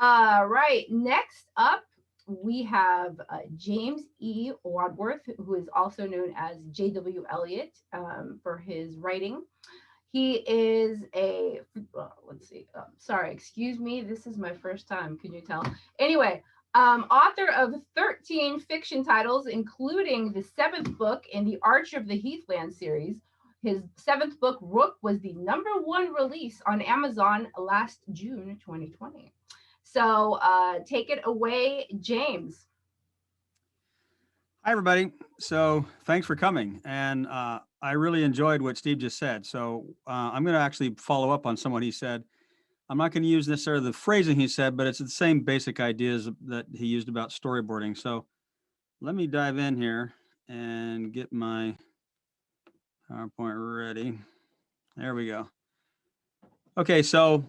Right. Next up, we have James E. Wadworth, who is also known as J.W. Elliot for his writing. He is let's see. Sorry, excuse me. This is my first time. Can you tell? Anyway, author of 13 fiction titles, including the seventh book in the Arch of the Heathland series. His seventh book, Rook, was the #1 release on Amazon last June 2020. So take it away, James. Hi, everybody. So thanks for coming. And I really enjoyed what Steve just said. So I'm going to actually follow up on somewhat he said. I'm not going to use necessarily the phrasing he said, but it's the same basic ideas that he used about storyboarding. So let me dive in here and get my PowerPoint ready. There we go. Okay, so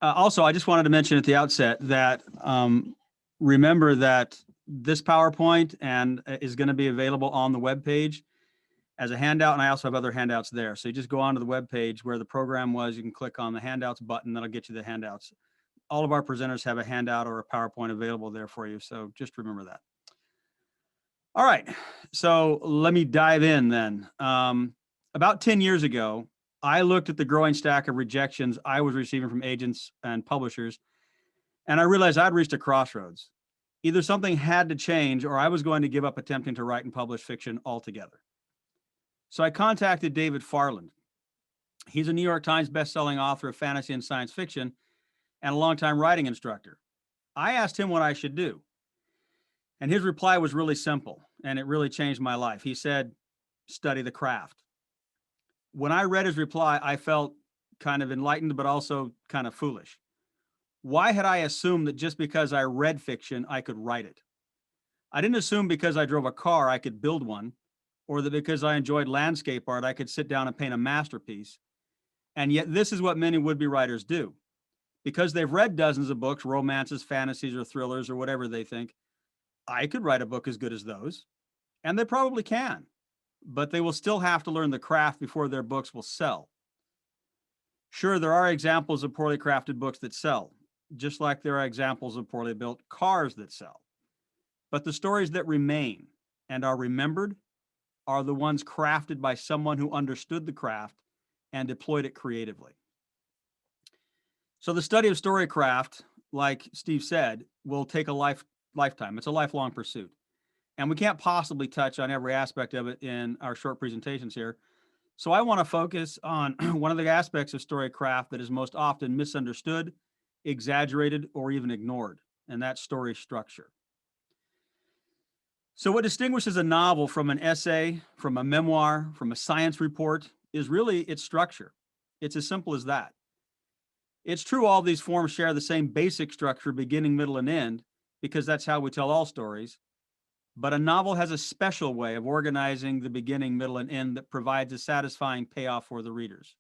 also I just wanted to mention at the outset that remember that this PowerPoint and is going to be available on the webpage as a handout, and I also have other handouts there. So you just go onto the webpage where the program was, you can click on the handouts button, that'll get you the handouts. All of our presenters have a handout or a PowerPoint available there for you, so just remember that. All right, so let me dive in then. About 10 years ago, I looked at the growing stack of rejections I was receiving from agents and publishers, and I realized I'd reached a crossroads. Either something had to change or I was going to give up attempting to write and publish fiction altogether. So I contacted David Farland. He's a New York Times bestselling author of fantasy and science fiction and a longtime writing instructor. I asked him what I should do. And his reply was really simple, and it really changed my life. He said, study the craft. When I read his reply, I felt kind of enlightened, but also kind of foolish. Why had I assumed that just because I read fiction, I could write it? I didn't assume because I drove a car, I could build one, or that because I enjoyed landscape art, I could sit down and paint a masterpiece. And yet this is what many would-be writers do. Because they've read dozens of books, romances, fantasies, or thrillers, or whatever they think, I could write a book as good as those. And they probably can, but they will still have to learn the craft before their books will sell. Sure, there are examples of poorly crafted books that sell, just like there are examples of poorly built cars that sell. But the stories that remain and are remembered are the ones crafted by someone who understood the craft and deployed it creatively. So the study of storycraft, like Steve said, will take a lifetime. It's a lifelong pursuit. And we can't possibly touch on every aspect of it in our short presentations here. So I want to focus on one of the aspects of storycraft that is most often misunderstood, exaggerated, or even ignored, and that's story structure. So what distinguishes a novel from an essay, from a memoir, from a science report is really its structure. It's as simple as that. It's true all these forms share the same basic structure, beginning, middle, and end, because that's how we tell all stories. But a novel has a special way of organizing the beginning, middle, and end that provides a satisfying payoff for the readers.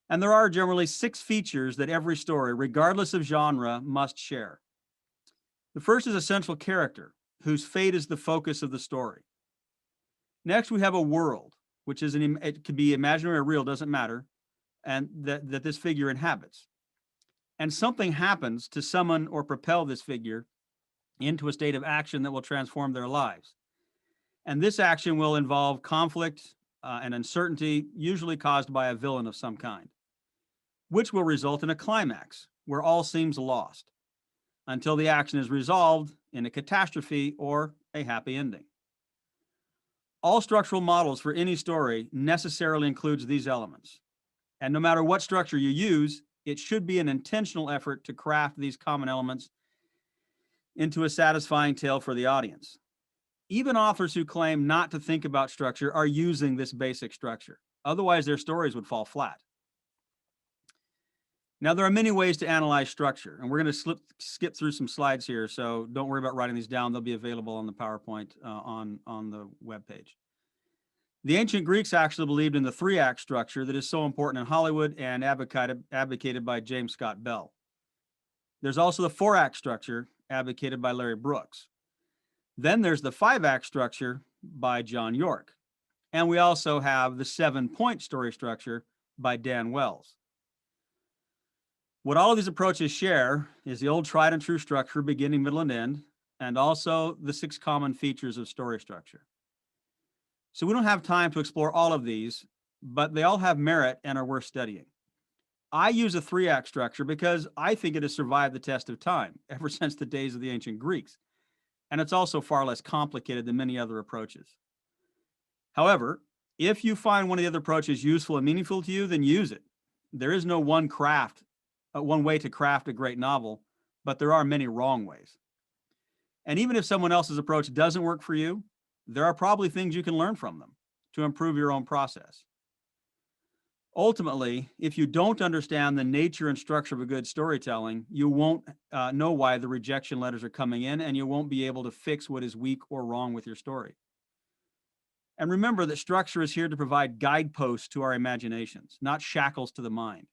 And there are generally 6 features that every story, regardless of genre, must share. The first is a central character, whose fate is the focus of the story. Next, we have a world, which is it could be imaginary or real, doesn't matter, and that this figure inhabits. And something happens to summon or propel this figure into a state of action that will transform their lives. And this action will involve conflict and uncertainty, usually caused by a villain of some kind, which will result in a climax where all seems lost until the action is resolved in a catastrophe or a happy ending. All structural models for any story necessarily includes these elements. And no matter what structure you use, it should be an intentional effort to craft these common elements into a satisfying tale for the audience. Even authors who claim not to think about structure are using this basic structure. Otherwise, their stories would fall flat. Now, there are many ways to analyze structure, and we're going to skip through some slides here, so don't worry about writing these down. They'll be available on the PowerPoint on the webpage. The ancient Greeks actually believed in the 3-act structure that is so important in Hollywood and advocated by James Scott Bell. There's also the 4-act structure advocated by Larry Brooks. Then there's the 5-act structure by John York. And we also have the 7-point story structure by Dan Wells. What all of these approaches share is the old tried and true structure, beginning, middle, and end, and also the 6 common features of story structure. So we don't have time to explore all of these, but they all have merit and are worth studying. I use a 3-act structure because I think it has survived the test of time ever since the days of the ancient Greeks, and it's also far less complicated than many other approaches. However, if you find one of the other approaches useful and meaningful to you, then use it. There is no one way to craft a great novel, but there are many wrong ways. And even if someone else's approach doesn't work for you, there are probably things you can learn from them to improve your own process. Ultimately, if you don't understand the nature and structure of a good storytelling, you won't know why the rejection letters are coming in, and you won't be able to fix what is weak or wrong with your story. And remember that structure is here to provide guideposts to our imaginations, not shackles to the mind.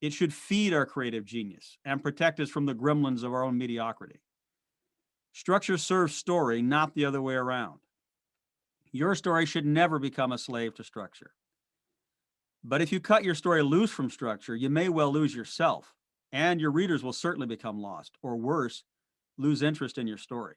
It should feed our creative genius and protect us from the gremlins of our own mediocrity. Structure serves story, not the other way around. Your story should never become a slave to structure. But if you cut your story loose from structure, you may well lose yourself, and your readers will certainly become lost, or worse, lose interest in your story.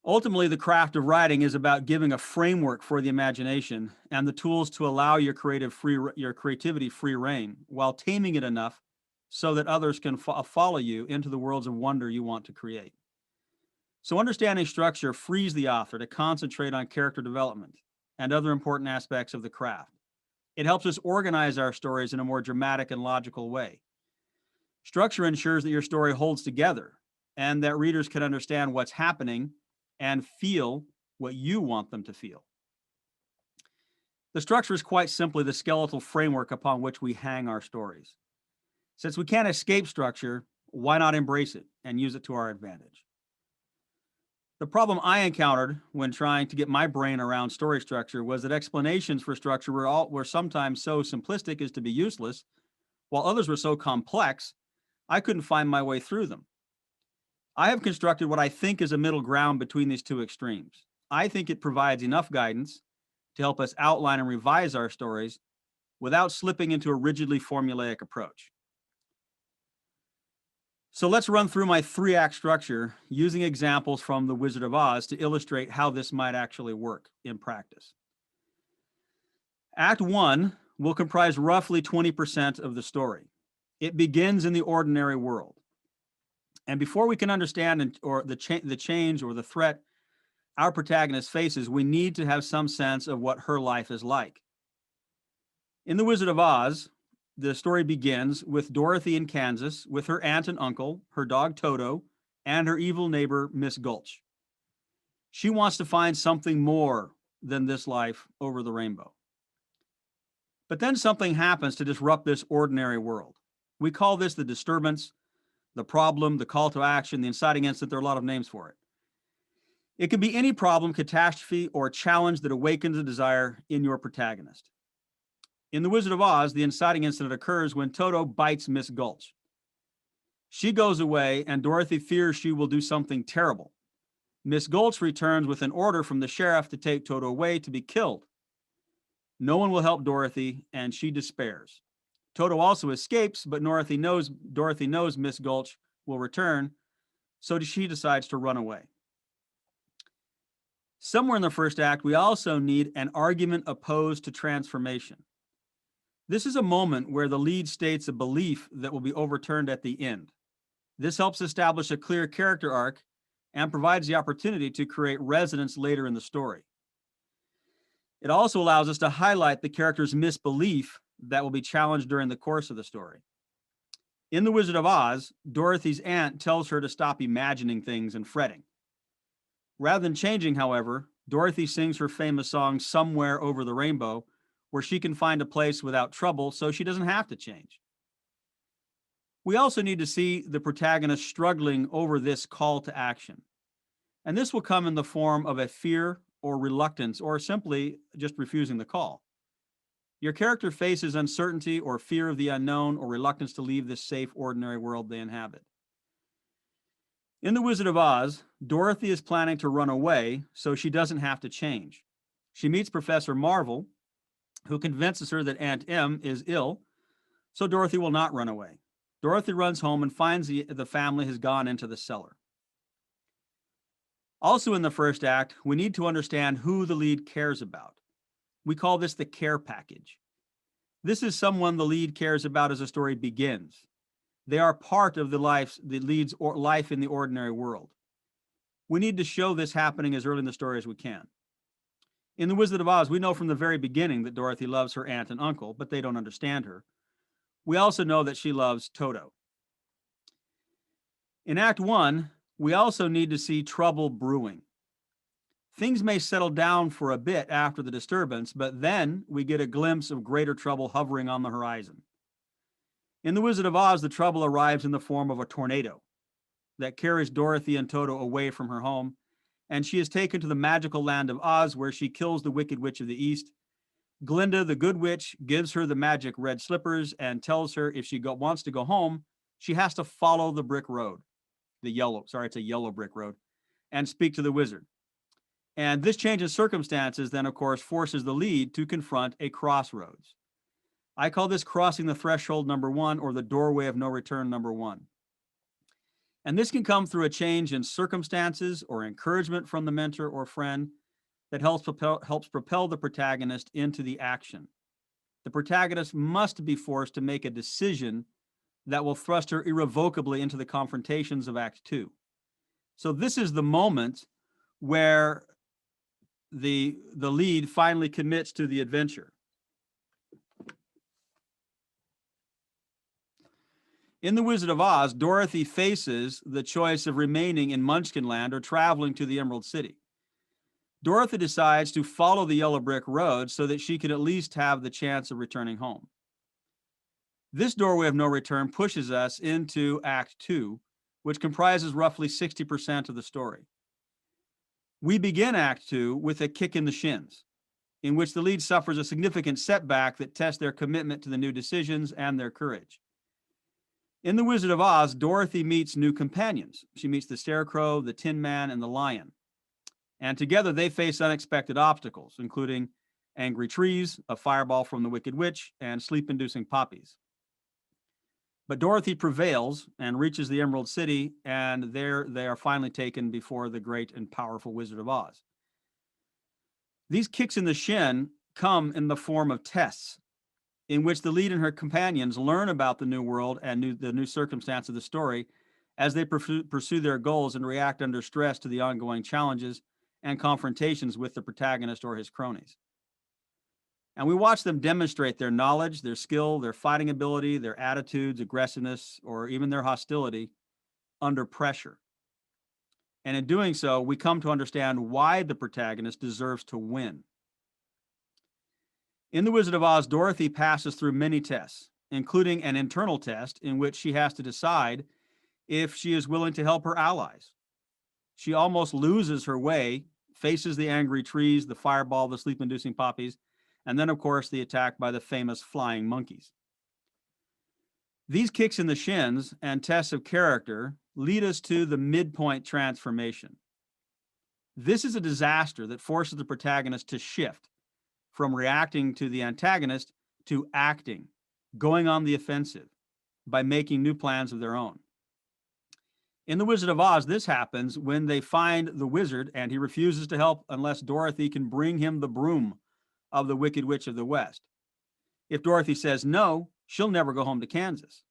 Ultimately, the craft of writing is about giving a framework for the imagination and the tools to allow your creativity free rein, while taming it enough so that others can follow you into the worlds of wonder you want to create. So understanding structure frees the author to concentrate on character development and other important aspects of the craft. It helps us organize our stories in a more dramatic and logical way. Structure ensures that your story holds together and that readers can understand what's happening and feel what you want them to feel. The structure is quite simply the skeletal framework upon which we hang our stories. Since we can't escape structure, why not embrace it and use it to our advantage? The problem I encountered when trying to get my brain around story structure was that explanations for structure were sometimes so simplistic as to be useless, while others were so complex, I couldn't find my way through them. I have constructed what I think is a middle ground between these two extremes. I think it provides enough guidance to help us outline and revise our stories without slipping into a rigidly formulaic approach. So let's run through my 3-act structure using examples from The Wizard of Oz to illustrate how this might actually work in practice. Act 1 will comprise roughly 20% of the story. It begins in the ordinary world. And before we can understand the change or the threat our protagonist faces, we need to have some sense of what her life is like. In The Wizard of Oz, the story begins with Dorothy in Kansas with her aunt and uncle, her dog Toto, and her evil neighbor, Miss Gulch. She wants to find something more than this life over the rainbow. But then something happens to disrupt this ordinary world. We call this the disturbance, the problem, the call to action, the inciting incident. There are a lot of names for it. It can be any problem, catastrophe, or challenge that awakens a desire in your protagonist. In The Wizard of Oz, the inciting incident occurs when Toto bites Miss Gulch. She goes away, and Dorothy fears she will do something terrible. Miss Gulch returns with an order from the sheriff to take Toto away to be killed. No one will help Dorothy, and she despairs. Toto also escapes, but Dorothy knows Miss Gulch will return, so she decides to run away. Somewhere in the first act, we also need an argument opposed to transformation. This is a moment where the lead states a belief that will be overturned at the end. This helps establish a clear character arc and provides the opportunity to create resonance later in the story. It also allows us to highlight the character's misbelief that will be challenged during the course of the story. In The Wizard of Oz, Dorothy's aunt tells her to stop imagining things and fretting. Rather than changing, however, Dorothy sings her famous song, Somewhere Over the Rainbow, where she can find a place without trouble so she doesn't have to change. We also need to see the protagonist struggling over this call to action. And this will come in the form of a fear or reluctance, or simply just refusing the call. Your character faces uncertainty or fear of the unknown or reluctance to leave this safe, ordinary world they inhabit. In The Wizard of Oz, Dorothy is planning to run away so she doesn't have to change. She meets Professor Marvel, who convinces her that Aunt Em is ill, so Dorothy will not run away. Dorothy runs home and finds the family has gone into the cellar. Also in the first act, we need to understand who the lead cares about. We call this the care package. This is someone the lead cares about as the story begins. They are part of the lead's life in the ordinary world. We need to show this happening as early in the story as we can. In The Wizard of Oz, we know from the very beginning that Dorothy loves her aunt and uncle, but they don't understand her. We also know that she loves Toto. In Act 1, we also need to see trouble brewing. Things may settle down for a bit after the disturbance, but then we get a glimpse of greater trouble hovering on the horizon. In The Wizard of Oz, the trouble arrives in the form of a tornado that carries Dorothy and Toto away from her home, and she is taken to the magical land of Oz, where she kills the Wicked Witch of the East. Glinda, the Good Witch, gives her the magic red slippers and tells her if she wants to go home, she has to follow the brick road, it's a yellow brick road, and speak to the wizard. And this change in circumstances then, of course, forces the lead to confront a crossroads. I call this crossing the threshold number 1, or the doorway of no return number 1. And this can come through a change in circumstances or encouragement from the mentor or friend that helps propel the protagonist into the action. The protagonist must be forced to make a decision that will thrust her irrevocably into the confrontations of Act 2. So this is the moment where the lead finally commits to the adventure. In The Wizard of Oz, Dorothy faces the choice of remaining in Munchkinland or traveling to the Emerald City. Dorothy decides to follow the yellow brick road so that she can at least have the chance of returning home. This doorway of no return pushes us into Act 2, which comprises roughly 60% of the story. We begin Act 2 with a kick in the shins, in which the lead suffers a significant setback that tests their commitment to the new decisions and their courage. In The Wizard of Oz, Dorothy meets new companions. She meets the Scarecrow, the Tin Man, and the Lion. And together they face unexpected obstacles, including angry trees, a fireball from the Wicked Witch, and sleep-inducing poppies. But Dorothy prevails and reaches the Emerald City, and there they are finally taken before the great and powerful Wizard of Oz. These kicks in the shin come in the form of tests, in which the lead and her companions learn about the new world and the new circumstance of the story as they pursue their goals and react under stress to the ongoing challenges and confrontations with the protagonist or his cronies. And we watch them demonstrate their knowledge, their skill, their fighting ability, their attitudes, aggressiveness, or even their hostility under pressure. And in doing so, we come to understand why the protagonist deserves to win. In The Wizard of Oz, Dorothy passes through many tests, including an internal test in which she has to decide if she is willing to help her allies. She almost loses her way, faces the angry trees, the fireball, the sleep-inducing poppies, and then, of course, the attack by the famous flying monkeys. These kicks in the shins and tests of character lead us to the Midpoint Transformation. This is a disaster that forces the protagonist to shift from reacting to the antagonist to acting, going on the offensive by making new plans of their own. In The Wizard of Oz, this happens when they find the wizard and he refuses to help unless Dorothy can bring him the broom of the Wicked Witch of the West. If Dorothy says no, she'll never go home to Kansas.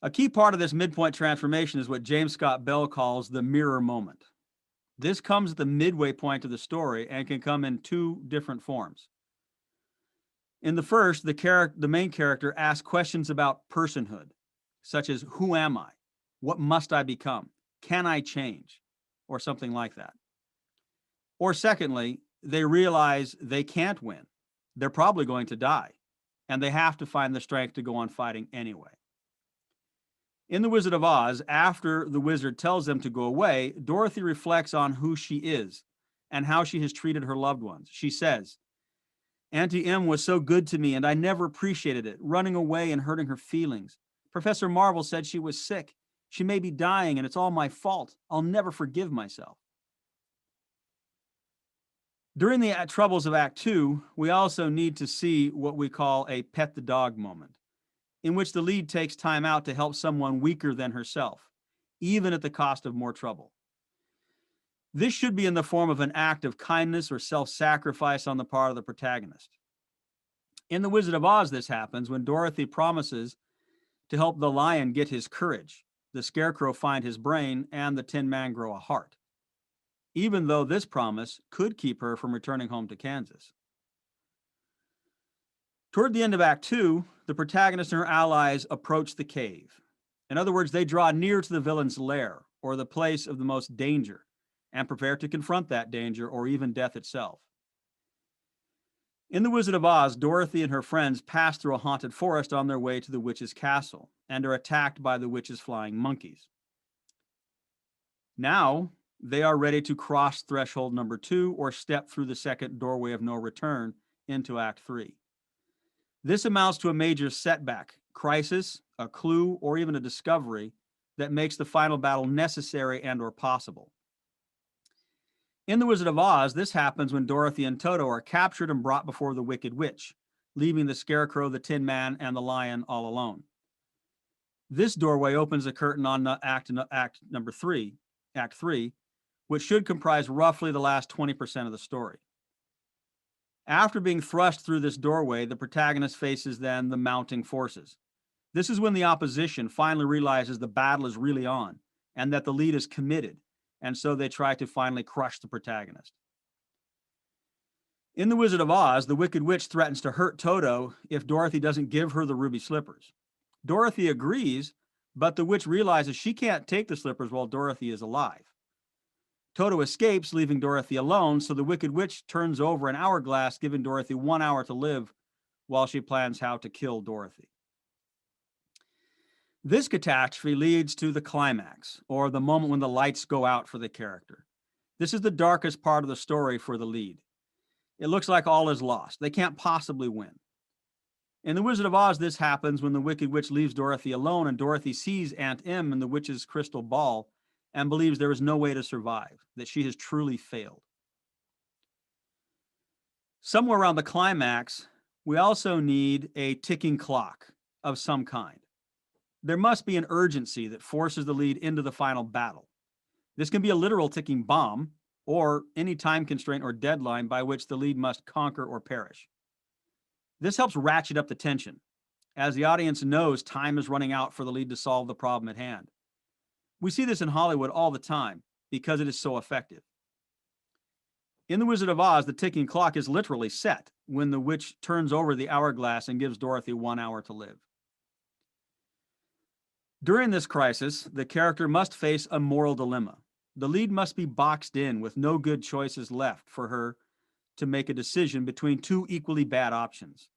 A key part of this midpoint transformation is what James Scott Bell calls the mirror moment. This comes at the midway point of the story and can come in 2 different forms. In the first, the main character asks questions about personhood, such as, who am I? What must I become? Can I change? Or something like that. Or secondly, they realize they can't win. They're probably going to die, and they have to find the strength to go on fighting anyway. In The Wizard of Oz, after the wizard tells them to go away, Dorothy reflects on who she is and how she has treated her loved ones. She says, Auntie Em was so good to me, and I never appreciated it, running away and hurting her feelings. Professor Marvel said she was sick. She may be dying, and it's all my fault. I'll never forgive myself. During the troubles of Act 2, we also need to see what we call a pet the dog moment. in which the lead takes time out to help someone weaker than herself, even at the cost of more trouble. This should be in the form of an act of kindness or self-sacrifice on the part of the protagonist. In The Wizard of Oz, this happens when Dorothy promises to help the lion get his courage, the Scarecrow find his brain, and the Tin Man grow a heart, even though this promise could keep her from returning home to Kansas. Toward the end of Act 2, the protagonist and her allies approach the cave. In other words, they draw near to the villain's lair, or the place of the most danger, and prepare to confront that danger or even death itself. In The Wizard of Oz, Dorothy and her friends pass through a haunted forest on their way to the witch's castle and are attacked by the witch's flying monkeys. Now, they are ready to cross threshold number 2 or step through the second doorway of no return into Act 3. This amounts to a major setback, crisis, a clue, or even a discovery that makes the final battle necessary and or possible. In The Wizard of Oz, this happens when Dorothy and Toto are captured and brought before the Wicked Witch, leaving the Scarecrow, the Tin Man, and the Lion all alone. This doorway opens the curtain on Act 3, which should comprise roughly the last 20% of the story. After being thrust through this doorway, the protagonist faces then the mounting forces. This is when the opposition finally realizes the battle is really on and that the lead is committed, and so they try to finally crush the protagonist. In The Wizard of Oz, the Wicked Witch threatens to hurt Toto if Dorothy doesn't give her the ruby slippers. Dorothy agrees, but the witch realizes she can't take the slippers while Dorothy is alive. Toto escapes, leaving Dorothy alone, so the Wicked Witch turns over an hourglass, giving Dorothy 1 hour to live while she plans how to kill Dorothy. This catastrophe leads to the climax, or the moment when the lights go out for the character. This is the darkest part of the story for the lead. It looks like all is lost. They can't possibly win. In The Wizard of Oz, this happens when the Wicked Witch leaves Dorothy alone and Dorothy sees Aunt Em in the witch's crystal ball and believes there is no way to survive, that she has truly failed. Somewhere around the climax, we also need a ticking clock of some kind. There must be an urgency that forces the lead into the final battle. This can be a literal ticking bomb or any time constraint or deadline by which the lead must conquer or perish. This helps ratchet up the tension, as the audience knows time is running out for the lead to solve the problem at hand. We see this in Hollywood all the time because it is so effective. In The Wizard of Oz, the ticking clock is literally set when the witch turns over the hourglass and gives Dorothy 1 hour to live. During this crisis, the character must face a moral dilemma. The lead must be boxed in with no good choices left for her to make a decision between two equally bad options,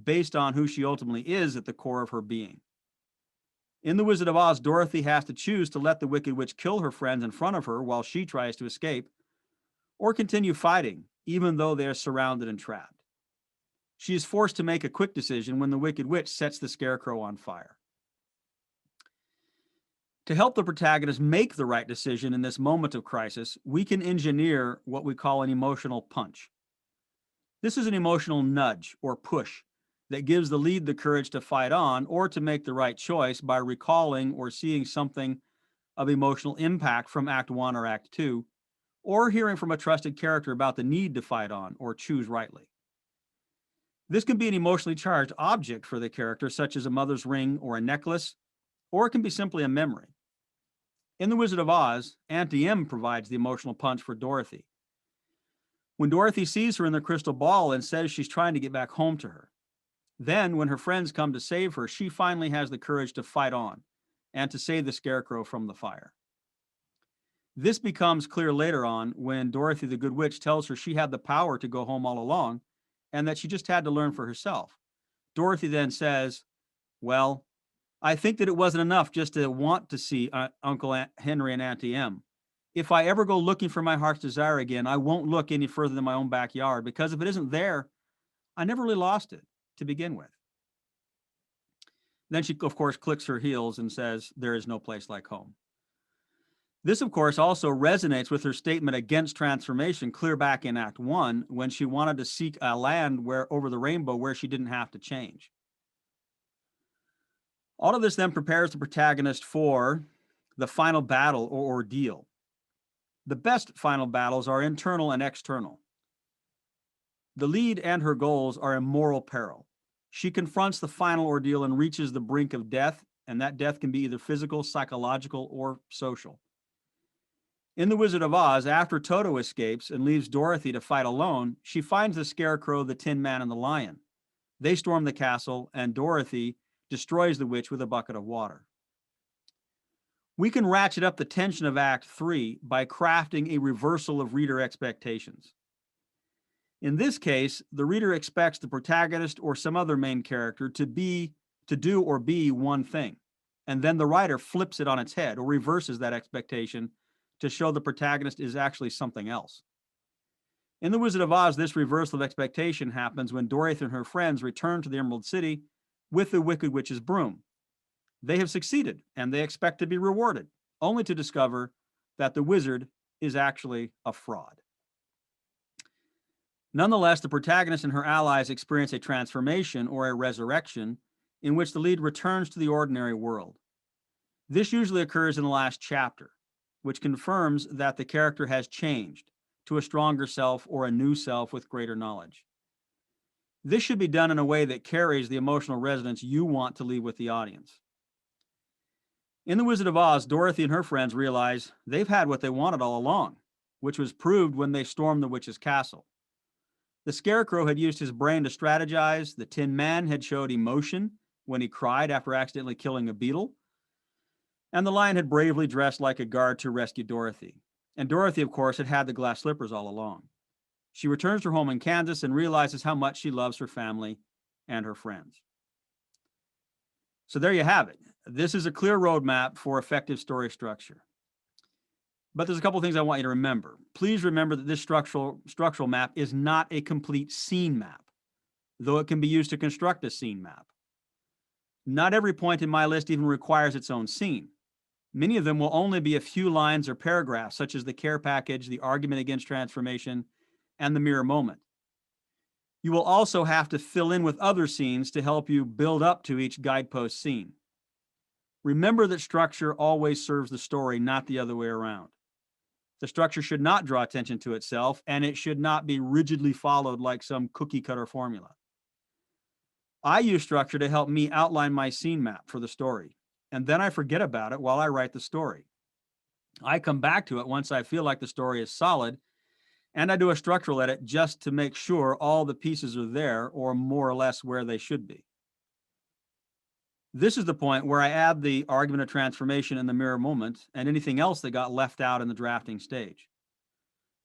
based on who she ultimately is at the core of her being. In The Wizard of Oz, Dorothy has to choose to let the Wicked Witch kill her friends in front of her while she tries to escape, or continue fighting, even though they are surrounded and trapped. She is forced to make a quick decision when the Wicked Witch sets the Scarecrow on fire. To help the protagonist make the right decision in this moment of crisis, we can engineer what we call an emotional punch. This is an emotional nudge or push that gives the lead the courage to fight on or to make the right choice by recalling or seeing something of emotional impact from Act 1 or Act 2, or hearing from a trusted character about the need to fight on or choose rightly. This can be an emotionally charged object for the character, such as a mother's ring or a necklace, or it can be simply a memory. In The Wizard of Oz, Auntie Em provides the emotional punch for Dorothy. When Dorothy sees her in the crystal ball and says she's trying to get back home to her. Then, when her friends come to save her, she finally has the courage to fight on and to save the Scarecrow from the fire. This becomes clear later on when Dorothy the Good Witch tells her she had the power to go home all along and that she just had to learn for herself. Dorothy then says, well, I think that it wasn't enough just to want to see Uncle Henry and Auntie Em. If I ever go looking for my heart's desire again, I won't look any further than my own backyard, because if it isn't there, I never really lost it to begin with. Then she, of course, clicks her heels and says, there is no place like home. This, of course, also resonates with her statement against transformation clear back in Act 1 when she wanted to seek a land where over the rainbow where she didn't have to change. All of this then prepares the protagonist for the final battle or ordeal. The best final battles are internal and external. The lead and her goals are in moral peril. She confronts the final ordeal and reaches the brink of death, and that death can be either physical, psychological, or social. In The Wizard of Oz, after Toto escapes and leaves Dorothy to fight alone, she finds the Scarecrow, the Tin Man, and the Lion. They storm the castle, and Dorothy destroys the witch with a bucket of water. We can ratchet up the tension of Act 3 by crafting a reversal of reader expectations. In this case, the reader expects the protagonist or some other main character to do or be one thing, and then the writer flips it on its head or reverses that expectation to show the protagonist is actually something else. In The Wizard of Oz, this reversal of expectation happens when Dorothy and her friends return to the Emerald City with the Wicked Witch's broom. They have succeeded, and they expect to be rewarded, only to discover that the wizard is actually a fraud. Nonetheless, the protagonist and her allies experience a transformation or a resurrection in which the lead returns to the ordinary world. This usually occurs in the last chapter, which confirms that the character has changed to a stronger self or a new self with greater knowledge. This should be done in a way that carries the emotional resonance you want to leave with the audience. In The Wizard of Oz, Dorothy and her friends realize they've had what they wanted all along, which was proved when they stormed the witch's castle. The Scarecrow had used his brain to strategize, the Tin Man had showed emotion when he cried after accidentally killing a beetle, and the Lion had bravely dressed like a guard to rescue Dorothy. And Dorothy, of course, had had the glass slippers all along. She returns to her home in Kansas and realizes how much she loves her family and her friends. So there you have it. This is a clear roadmap for effective story structure. But there's a couple of things I want you to remember. Please remember that this structural map is not a complete scene map, though it can be used to construct a scene map. Not every point in my list even requires its own scene. Many of them will only be a few lines or paragraphs, such as the care package, the argument against transformation, and the mirror moment. You will also have to fill in with other scenes to help you build up to each guidepost scene. Remember that structure always serves the story, not the other way around. The structure should not draw attention to itself, and it should not be rigidly followed like some cookie-cutter formula. I use structure to help me outline my scene map for the story, and then I forget about it while I write the story. I come back to it once I feel like the story is solid, and I do a structural edit just to make sure all the pieces are there or more or less where they should be. This is the point where I add the argument of transformation and the mirror moment and anything else that got left out in the drafting stage.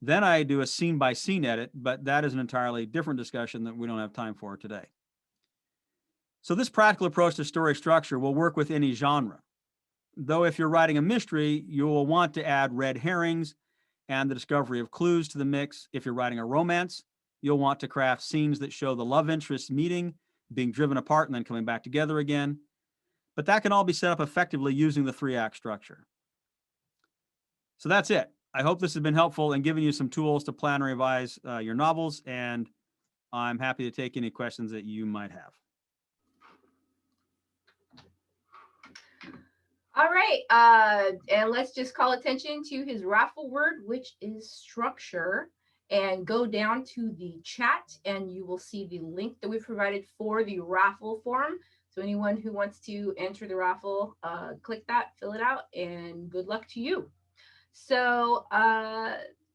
Then I do a scene-by-scene edit, but that is an entirely different discussion that we don't have time for today. So this practical approach to story structure will work with any genre. Though if you're writing a mystery, you will want to add red herrings and the discovery of clues to the mix. If you're writing a romance, you'll want to craft scenes that show the love interests meeting, being driven apart, and then coming back together again. But that can all be set up effectively using the 3-act structure. So that's it. I hope this has been helpful in giving you some tools to plan and revise your novels, and I'm happy to take any questions that you might have. All right, and let's just call attention to his raffle word, which is structure, and go down to the chat, and you will see the link that we provided for the raffle form. So anyone who wants to enter the raffle, click that, fill it out, and good luck to you. So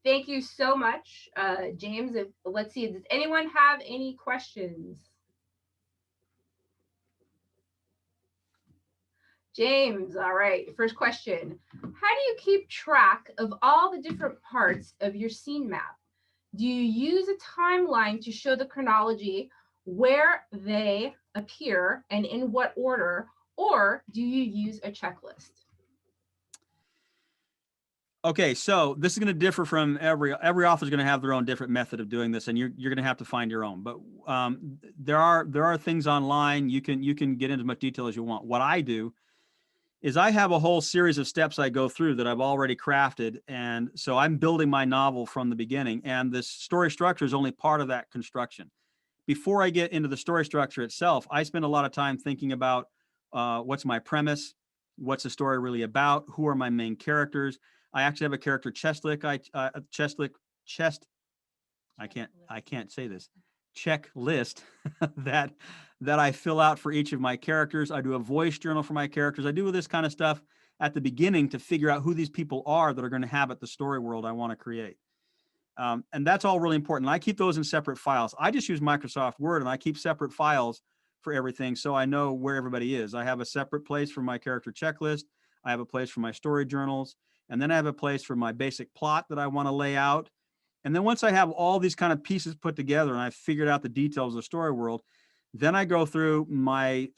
thank you so much, James. Let's see, does anyone have any questions? James, all right, first question. How do you keep track of all the different parts of your scene map? Do you use a timeline to show the chronology where they appear and in what order, or do you use a checklist? Okay, so this is going to differ from every author is going to have their own different method of doing this, and you're going to have to find your own. But there are things online. You can get into as much detail as you want. What I do is I have a whole series of steps I go through that I've already crafted, and so I'm building my novel from the beginning. And this story structure is only part of that construction. Before I get into the story structure itself, I spend a lot of time thinking about, what's my premise, what's the story really about, who are my main characters. I actually have a character I can't say this, checklist that I fill out for each of my characters. I do a voice journal for my characters. I do this kind of stuff at the beginning to figure out who these people are that are going to inhabit the story world I want to create. And that's all really important. I keep those in separate files. I just use Microsoft Word, and I keep separate files for everything, so I know where everybody is. I have a separate place for my character checklist. I have a place for my story journals, and then I have a place for my basic plot that I want to lay out. And then once I have all these kind of pieces put together and I've figured out the details of the story world, then I go through my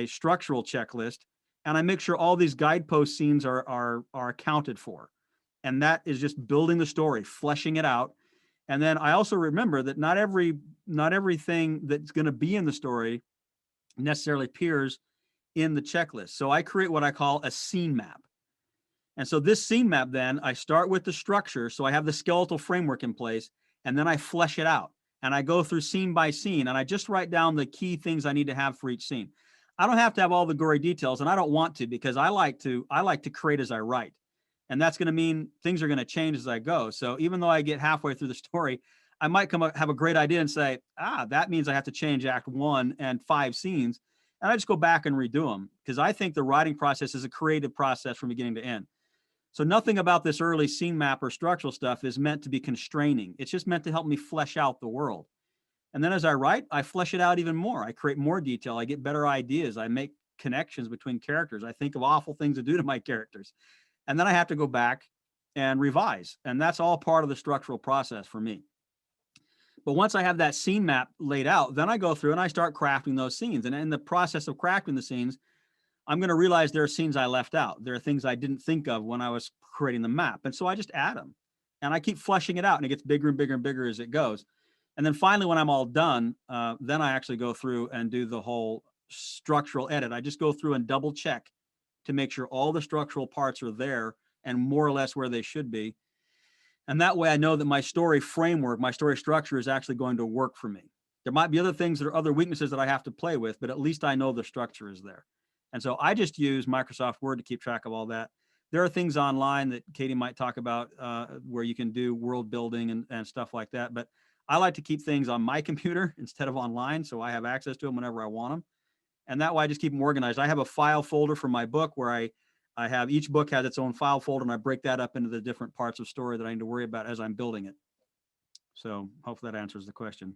structural checklist, and I make sure all these guidepost scenes are accounted for. And that is just building the story, fleshing it out. And then I also remember that not everything that's going to be in the story necessarily appears in the checklist. So I create what I call a scene map. And so this scene map, then I start with the structure. So I have the skeletal framework in place, and then I flesh it out. And I go through scene by scene, and I just write down the key things I need to have for each scene. I don't have to have all the gory details, and I don't want to, because I like to create as I write. And that's going to mean things are going to change as I go. So even though I get halfway through the story, I might have a great idea and say, that means I have to change act 1 and 5 scenes. And I just go back and redo them, because I think the writing process is a creative process from beginning to end. So nothing about this early scene map or structural stuff is meant to be constraining. It's just meant to help me flesh out the world. And then as I write, I flesh it out even more. I create more detail. I get better ideas. I make connections between characters. I think of awful things to do to my characters. And then I have to go back and revise. And that's all part of the structural process for me. But once I have that scene map laid out, then I go through and I start crafting those scenes. And in the process of crafting the scenes, I'm going to realize there are scenes I left out. There are things I didn't think of when I was creating the map. And so I just add them, and I keep fleshing it out, and it gets bigger and bigger and bigger as it goes. And then finally, when I'm all done, then I actually go through and do the whole structural edit. I just go through and double check to make sure all the structural parts are there and more or less where they should be. And that way I know that my story framework, my story structure is actually going to work for me. There might be other things that are other weaknesses that I have to play with, but at least I know the structure is there. And so I just use Microsoft Word to keep track of all that. There are things online that Katie might talk about where you can do world building and stuff like that. But I like to keep things on my computer instead of online, so I have access to them whenever I want them. And that way I just keep them organized. I have a file folder for my book where I have each book has its own file folder, and I break that up into the different parts of story that I need to worry about as I'm building it. So hopefully that answers the question.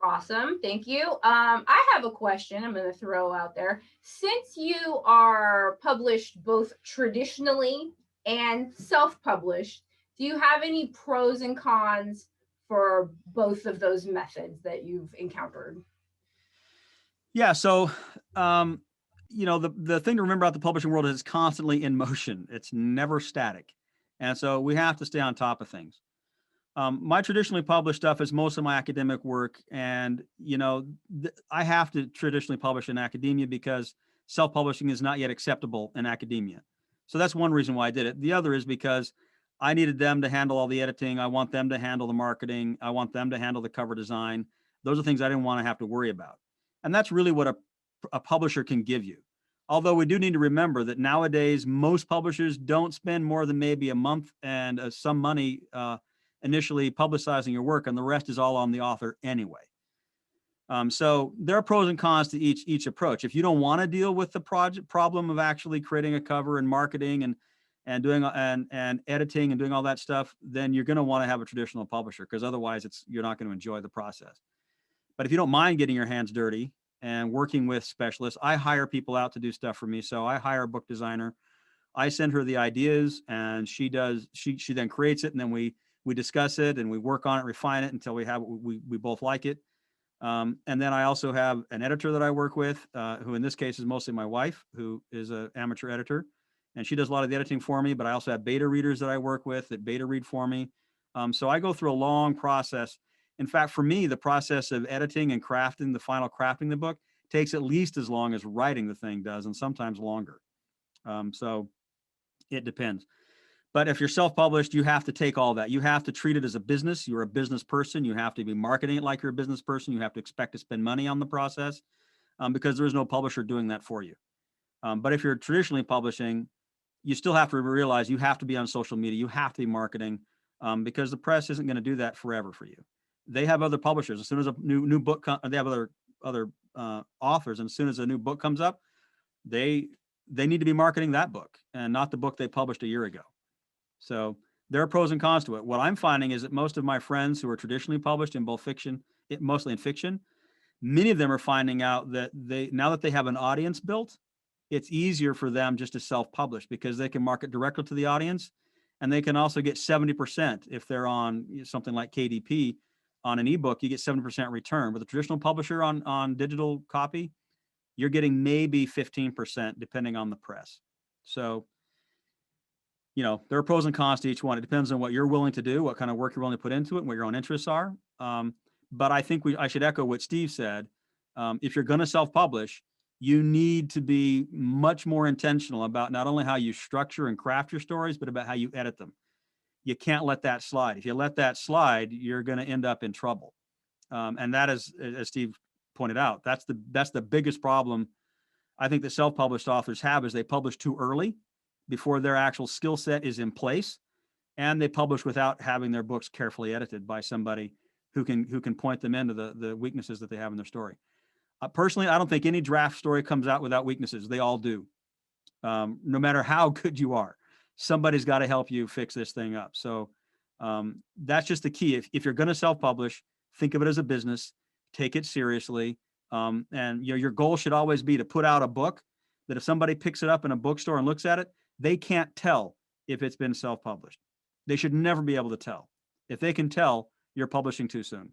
Awesome. Thank you. I have a question I'm going to throw out there. Since you are published both traditionally and self-published, do you have any pros and cons for both of those methods that you've encountered? Yeah. So, the thing to remember about the publishing world is it's constantly in motion. It's never static. And so we have to stay on top of things. My traditionally published stuff is most of my academic work. And, I have to traditionally publish in academia because self-publishing is not yet acceptable in academia. So that's one reason why I did it. The other is because I needed them to handle all the editing. I want them to handle the marketing. I want them to handle the cover design. Those are things I didn't want to have to worry about. And that's really what a publisher can give you. Although we do need to remember that nowadays, most publishers don't spend more than maybe a month and some money initially publicizing your work, and the rest is all on the author anyway. So there are pros and cons to each approach. If you don't want to deal with the problem of actually creating a cover and marketing and doing and editing and doing all that stuff, then you're going to want to have a traditional publisher, because otherwise you're not going to enjoy the process. But if you don't mind getting your hands dirty and working with specialists, I hire people out to do stuff for me. So I hire a book designer. I send her the ideas, and she then creates it, and then we discuss it and we work on it, refine it until we both like it. And then I also have an editor that I work with, who in this case is mostly my wife, who is an amateur editor, and she does a lot of the editing for me. But I also have beta readers that I work with that beta read for me. So I go through a long process. In fact, for me, the process of editing and crafting the book takes at least as long as writing the thing does, and sometimes longer. So it depends. But if you're self-published, you have to take all that. You have to treat it as a business. You're a business person. You have to be marketing it like you're a business person. You have to expect to spend money on the process. because there is no publisher doing that for you. But if you're traditionally publishing, you still have to realize you have to be on social media, you have to be marketing, because the press isn't going to do that forever for you. They have other publishers. As soon as a new book, they have other authors, and as soon as a new book comes up, they need to be marketing that book and not the book they published a year ago. So there are pros and cons to it. What I'm finding is that most of my friends who are traditionally published in both fiction, mostly in fiction, many of them are finding out that now that they have an audience built, it's easier for them just to self-publish because they can market directly to the audience, and they can also get 70% if they're on something like KDP. On an ebook, you get 70% return. With a traditional publisher on digital copy, you're getting maybe 15% depending on the press. So, there are pros and cons to each one. It depends on what you're willing to do, what kind of work you're willing to put into it, and what your own interests are. But I think I should echo what Steve said. If you're going to self-publish, you need to be much more intentional about not only how you structure and craft your stories, but about how you edit them. You can't let that slide. If you let that slide, you're going to end up in trouble. And that is, as Steve pointed out, that's the biggest problem I think that self-published authors have, is they publish too early before their actual skill set is in place, and they publish without having their books carefully edited by somebody who can point them into the weaknesses that they have in their story. Personally, I don't think any draft story comes out without weaknesses. They all do. No matter how good you are, somebody's got to help you fix this thing up. So that's just the key. If you're going to self-publish, think of it as a business, take it seriously. And your goal should always be to put out a book that if somebody picks it up in a bookstore and looks at it, they can't tell if it's been self-published. They should never be able to tell. If they can tell, you're publishing too soon.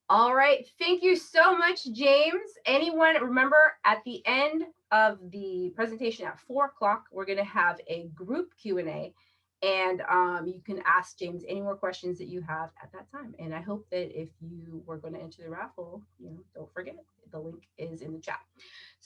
All right. Thank you so much, James. Anyone, remember at the end of the presentation at 4:00, we're going to have a group Q&A, and you can ask James any more questions that you have at that time. And I hope that if you were going to enter the raffle, don't forget, the link is in the chat.